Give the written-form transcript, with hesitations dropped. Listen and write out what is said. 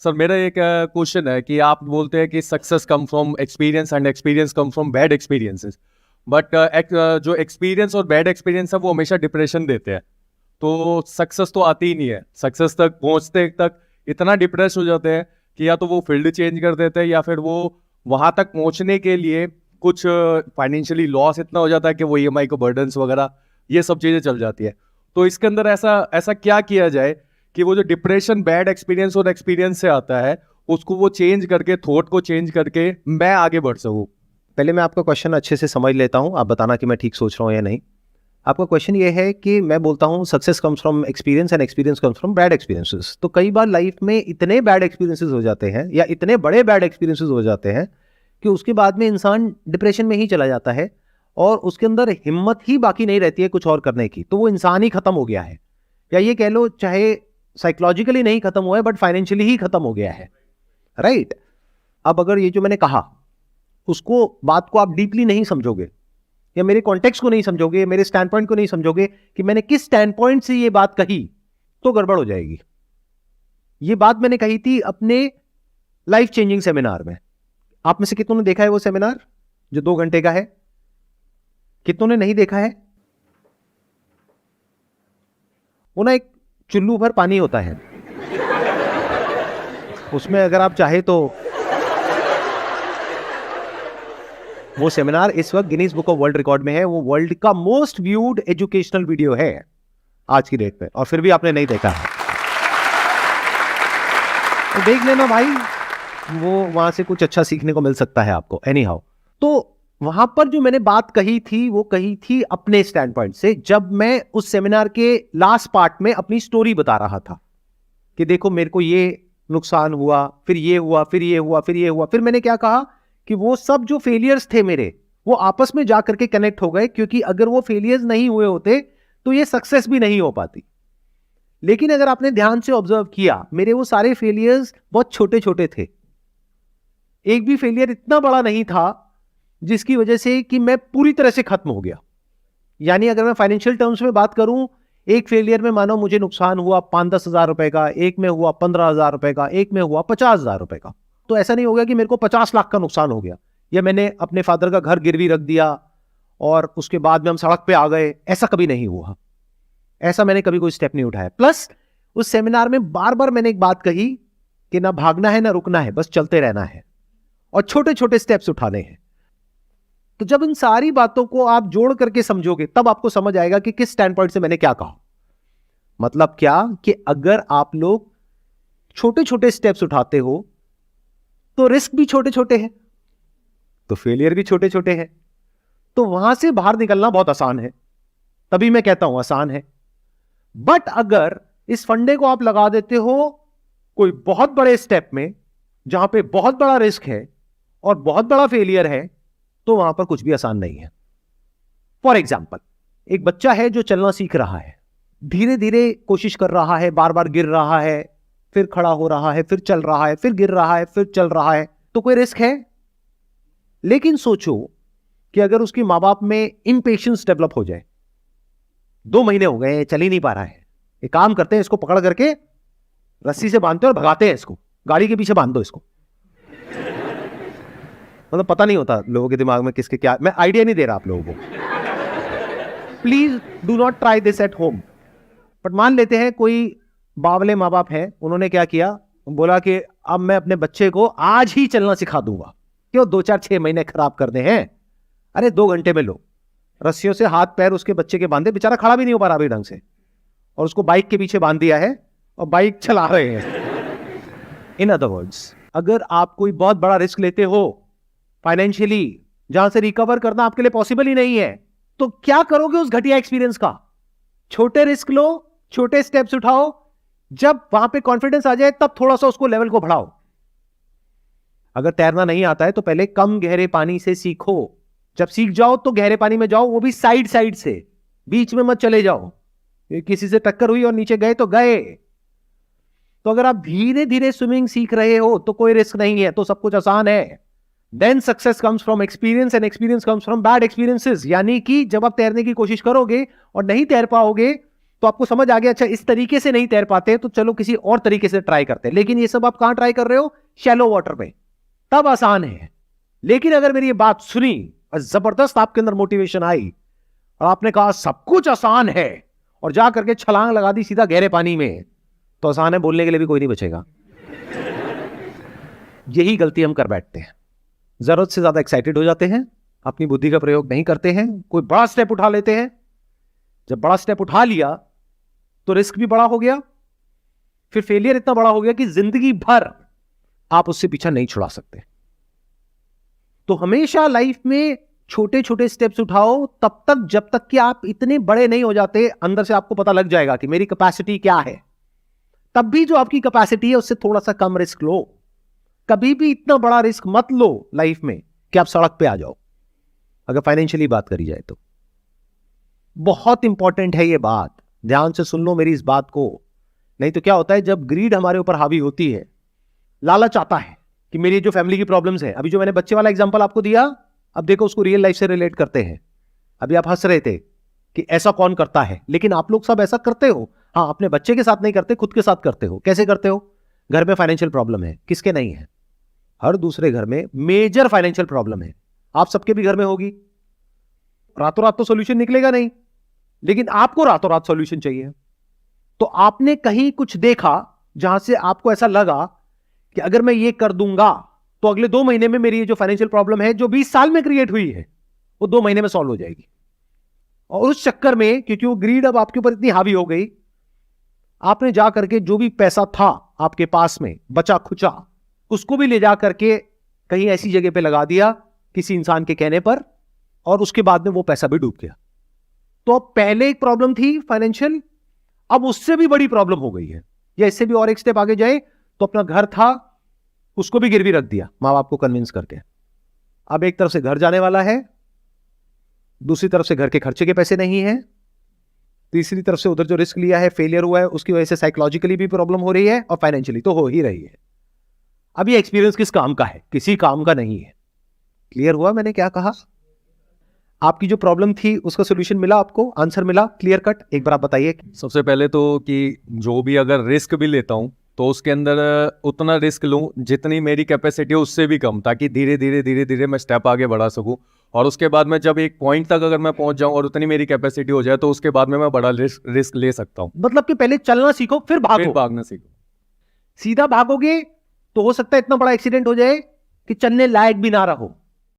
Sir मेरा एक question है कि आप बोलते हैं कि success come from experience and experience come from bad experiences, but जो एक्सपीरियंस और बैड एक्सपीरियंस है वो हमेशा डिप्रेशन देते हैं। तो सक्सेस तो आती ही नहीं है, सक्सेस तक पहुंचते तक इतना डिप्रेस हो जाते हैं कि या तो वो फील्ड चेंज कर देते हैं या फिर वो वहां तक पहुंचने के लिए कुछ फाइनेंशियली लॉस इतना हो जाता है कि वो ईएमआई को बर्डन्स वगैरह ये सब चीजें चल जाती है। तो इसके अंदर ऐसा ऐसा क्या किया जाए कि वो जो डिप्रेशन बैड एक्सपीरियंस और एक्सपीरियंस से आता है उसको वो चेंज करके, थॉट को चेंज करके मैं आगे बढ़ सकूं। पहले मैं आपका क्वेश्चन अच्छे से समझ लेता हूं, आप बताना कि मैं ठीक सोच रहा हूं या नहीं। आपका क्वेश्चन ये है कि मैं बोलता हूं success comes from experience and experience comes from bad experiences. तो कई बार लाइफ में इतने बैड एक्सपीरियंसेस हो जाते हैं या इतने बड़े बैड एक्सपीरियंसेस हो जाते हैं कि उसके बाद में इंसान डिप्रेशन में ही चला जाता है और उसके अंदर हिम्मत ही बाकी नहीं रहती है कुछ और करने की। तो वो इंसान ही खत्म हो गया है, या ये कह लो चाहे साइकोलॉजिकली नहीं खत्म हुआ है बट फाइनेंशियली ही खत्म हो गया है, राइट। अब अगर ये जो मैंने कहा उसको बात को आप डीपली नहीं समझोगे या मेरे कॉन्टेक्स्ट को नहीं समझोगे, मेरे स्टैंड पॉइंट को नहीं समझोगे कि मैंने किस स्टैंड पॉइंट से ये बात कही, तो गड़बड़ हो जाएगी। ये बात मैंने कही थी अपने लाइफ चेंजिंग सेमिनार में। आप में से कितनों ने देखा है वो सेमिनार जो 2 घंटे का है? कितनों ने नहीं देखा है? वो ना एक चुल्लू भर पानी होता है, उसमें अगर आप चाहे तो वो सेमिनार इस वक्त Guinness book of world record में है। वो वर्ल्ड का मोस्ट व्यूड एजुकेशनल वीडियो है आज की डेट पे, और फिर भी आपने नहीं देखा है तो देख लेना भाई, वो वहां से कुछ अच्छा सीखने को मिल सकता है आपको। एनी हाउ, तो वहां पर जो मैंने बात कही थी वो कही थी अपने स्टैंड पॉइंट से, जब मैं उस सेमिनार के लास्ट पार्ट में अपनी स्टोरी बता रहा था कि देखो मेरे को ये नुकसान हुआ, फिर ये हुआ, फिर ये हुआ, फिर ये हुआ। फिर मैंने क्या कहा कि वो सब जो फेलियर्स थे मेरे, वो आपस में जाकर के कनेक्ट हो गए, क्योंकि अगर वो फेलियर्स नहीं हुए होते तो ये सक्सेस भी नहीं हो पाती। लेकिन अगर आपने ध्यान से ऑब्जर्व किया, मेरे वो सारे फेलियर्स बहुत छोटे छोटे थे। एक भी फेलियर इतना बड़ा नहीं था जिसकी वजह से कि मैं पूरी तरह से खत्म हो गया। यानी अगर मैं फाइनेंशियल टर्म्स में बात करूं, एक फेलियर में मानो मुझे नुकसान हुआ 5-10 हजार रुपए का, एक में हुआ 15 हजार रुपए का, एक में हुआ 50 हजार रुपए का। तो ऐसा नहीं हो गया कि मेरे को 50 लाख का नुकसान हो गया, या मैंने अपने फादर का घर गिरवी रख दिया और उसके बाद में हम सड़क पे आ गए। ऐसा कभी नहीं हुआ, ऐसा मैंने कभी कोई स्टेप नहीं उठाया। प्लस उस सेमिनार में बार बार मैंने एक बात कही कि ना भागना है ना रुकना है, बस चलते रहना है और छोटे छोटे स्टेप्स उठाने हैं। तो जब इन सारी बातों को आप जोड़ करके समझोगे तब आपको समझ आएगा कि किस स्टैंड पॉइंट से मैंने क्या कहा। मतलब क्या कि अगर आप लोग छोटे छोटे स्टेप्स उठाते हो तो रिस्क भी छोटे छोटे हैं, तो फेलियर भी छोटे छोटे हैं, तो वहां से बाहर निकलना बहुत आसान है। तभी मैं कहता हूं आसान है। बट अगर इस फंडे को आप लगा देते हो कोई बहुत बड़े स्टेप में जहां पे बहुत बड़ा रिस्क है और बहुत बड़ा फेलियर है, तो वहां पर कुछ भी आसान नहीं है। फॉर एग्जाम्पल, एक बच्चा है जो चलना सीख रहा है, धीरे धीरे कोशिश कर रहा है, बार बार गिर रहा है, फिर खड़ा हो रहा है, फिर चल रहा है, फिर गिर रहा है, फिर चल रहा है, तो कोई रिस्क है। लेकिन सोचो कि अगर उसके मां बाप में इंपेशेंस डेवलप हो जाए, 2 महीने हो गए चल ही नहीं पा रहा है, एक काम करते हैं इसको पकड़ करके रस्सी से बांधते हैं और भगाते हैं इसको, गाड़ी के पीछे बांध दो इसको। मतलब पता नहीं होता लोगों के दिमाग में किसके क्या, मैं आइडिया नहीं दे रहा आप लोगों को। Please do not try this at home. But मान लेते हैं कोई बावले माँ बाप हैं, उन्होंने क्या किया, बोला कि अब मैं अपने बच्चे को आज ही चलना सिखा दूंगा। क्यों 2-4-6 महीने खराब करने हैं? अरे 2 घंटे में लो, रस्सियों से हाथ पैर उसके बच्चे के बांधे, बेचारा खड़ा भी नहीं हो पा रहा अभी ढंग से, और उसको बाइक के पीछे बांध दिया है और बाइक चला रहे हैं। इन अदर वर्ड्स, अगर आप कोई बहुत बड़ा रिस्क लेते हो फाइनेंशियली, जहां से रिकवर करना आपके लिए पॉसिबल ही नहीं है, तो क्या करोगे उस घटिया एक्सपीरियंस का? छोटे रिस्क लो, छोटे स्टेप्स उठाओ, जब वहां पे कॉन्फिडेंस आ जाए तब थोड़ा सा उसको लेवल को बढ़ाओ। अगर तैरना नहीं आता है तो पहले कम गहरे पानी से सीखो, जब सीख जाओ तो गहरे पानी में जाओ, वो भी साइड साइड से, बीच में मत चले जाओ। किसी से टक्कर हुई और नीचे गए तो गए। तो अगर आप धीरे धीरे स्विमिंग सीख रहे हो तो कोई रिस्क नहीं है, तो सब कुछ आसान है। Then success comes from experience and experience comes from bad experiences. यानी कि जब आप तैरने की कोशिश करोगे और नहीं तैर पाओगे तो आपको समझ आ गया, अच्छा इस तरीके से नहीं तैर पाते तो चलो किसी और तरीके से ट्राई करते हैं। लेकिन ये सब आप कहां ट्राई कर रहे हो? शैलो वाटर में, तब आसान है। लेकिन अगर मेरी ये बात सुनी और जबरदस्त आपके अंदर मोटिवेशन आई और आपने कहा सब कुछ आसान है और जा करके छलांग लगा दी सीधा गहरे पानी में, तो आसान है बोलने के लिए भी कोई नहीं बचेगा। यही गलती हम कर बैठते हैं, जरूरत से ज्यादा एक्साइटेड हो जाते हैं, अपनी बुद्धि का प्रयोग नहीं करते हैं, कोई बड़ा स्टेप उठा लेते हैं। जब बड़ा स्टेप उठा लिया तो रिस्क भी बड़ा हो गया, फिर फेलियर इतना बड़ा हो गया कि जिंदगी भर आप उससे पीछा नहीं छुड़ा सकते। तो हमेशा लाइफ में छोटे छोटे स्टेप्स उठाओ तब तक जब तक कि आप इतने बड़े नहीं हो जाते। अंदर से आपको पता लग जाएगा कि मेरी कैपेसिटी क्या है। तब भी जो आपकी कैपेसिटी है उससे थोड़ा सा कम रिस्क लो। कभी भी इतना बड़ा रिस्क मत लो लाइफ में कि आप सड़क पे आ जाओ, अगर फाइनेंशियली बात करी जाए तो। बहुत इंपॉर्टेंट है ये बात, ध्यान से सुन लो मेरी इस बात को। नहीं तो क्या होता है, जब ग्रीड हमारे ऊपर हावी होती है, लालच आता है कि मेरी जो फैमिली की प्रॉब्लम्स है, अभी जो मैंने बच्चे वाला एग्जांपल आपको दिया, अब देखो उसको रियल लाइफ से रिलेट करते हैं। अभी आप हंस रहे थे कि ऐसा कौन करता है, लेकिन आप लोग सब ऐसा करते हो। हाँ, अपने बच्चे के साथ नहीं करते, खुद के साथ करते हो। कैसे करते हो? घर में फाइनेंशियल प्रॉब्लम है, किसके नहीं है? हर दूसरे घर में मेजर फाइनेंशियल प्रॉब्लम है, आप सबके भी घर में होगी। रातों रात तो सॉल्यूशन निकलेगा नहीं, लेकिन आपको रातों रात सॉल्यूशन चाहिए। तो आपने कहीं कुछ देखा जहां से आपको ऐसा लगा कि अगर मैं ये कर दूंगा तो अगले 2 महीने में मेरी ये जो फाइनेंशियल प्रॉब्लम है, जो 20 साल में क्रिएट हुई है, वो 2 महीने में सॉल्व हो जाएगी। और उस चक्कर में, क्योंकि वो ग्रीड अब आपके ऊपर इतनी हावी हो गई, आपने जा करके जो भी पैसा था आपके पास में बचा खुचा, उसको भी ले जा करके कहीं ऐसी जगह पे लगा दिया किसी इंसान के कहने पर, और उसके बाद में वो पैसा भी डूब गया। तो अब पहले एक प्रॉब्लम थी फाइनेंशियल, अब उससे भी बड़ी प्रॉब्लम हो गई है। या इससे भी और एक स्टेप आगे जाए तो अपना घर था, उसको भी गिरवी रख दिया मां बाप को कन्विंस करके। अब एक तरफ से घर जाने वाला है, दूसरी तरफ से घर के खर्चे के पैसे नहीं है, तीसरी तरफ से उधर जो रिस्क लिया है, फेलियर हुआ है, उसकी वजह से साइकोलॉजिकली भी प्रॉब्लम हो रही है और फाइनेंशियली तो हो ही रही है। अब ये एक्सपीरियंस किस काम का है? किसी काम का नहीं है। क्लियर हुआ मैंने क्या कहा? आपकी जो प्रॉब्लम थी उसका सोल्यूशन मिला आपको, आंसर मिला क्लियर कट? एक बार आप बताइए। सबसे पहले तो कि जो भी अगर रिस्क भी लेता हूँ तो उसके अंदर उतना रिस्क लूँ जितनी मेरी कैपेसिटी है उससे भी कम, ताकि धीरे धीरे धीरे धीरे मैं स्टेप आगे बढ़ा सकूँ। और उसके बाद में जब एक पॉइंट तक अगर मैं पहुंच जाऊं और उतनी मेरी कैपेसिटी हो जाए तो उसके बाद में मैं बड़ा रिस्क ले सकता हूं। मतलब कि पहले चलना सीखो फिर भागो। फिर भागना सीखो। सीधा भागोगे तो हो सकता है इतना बड़ा एक्सीडेंट हो जाए कि चलने लायक भी ना रहो।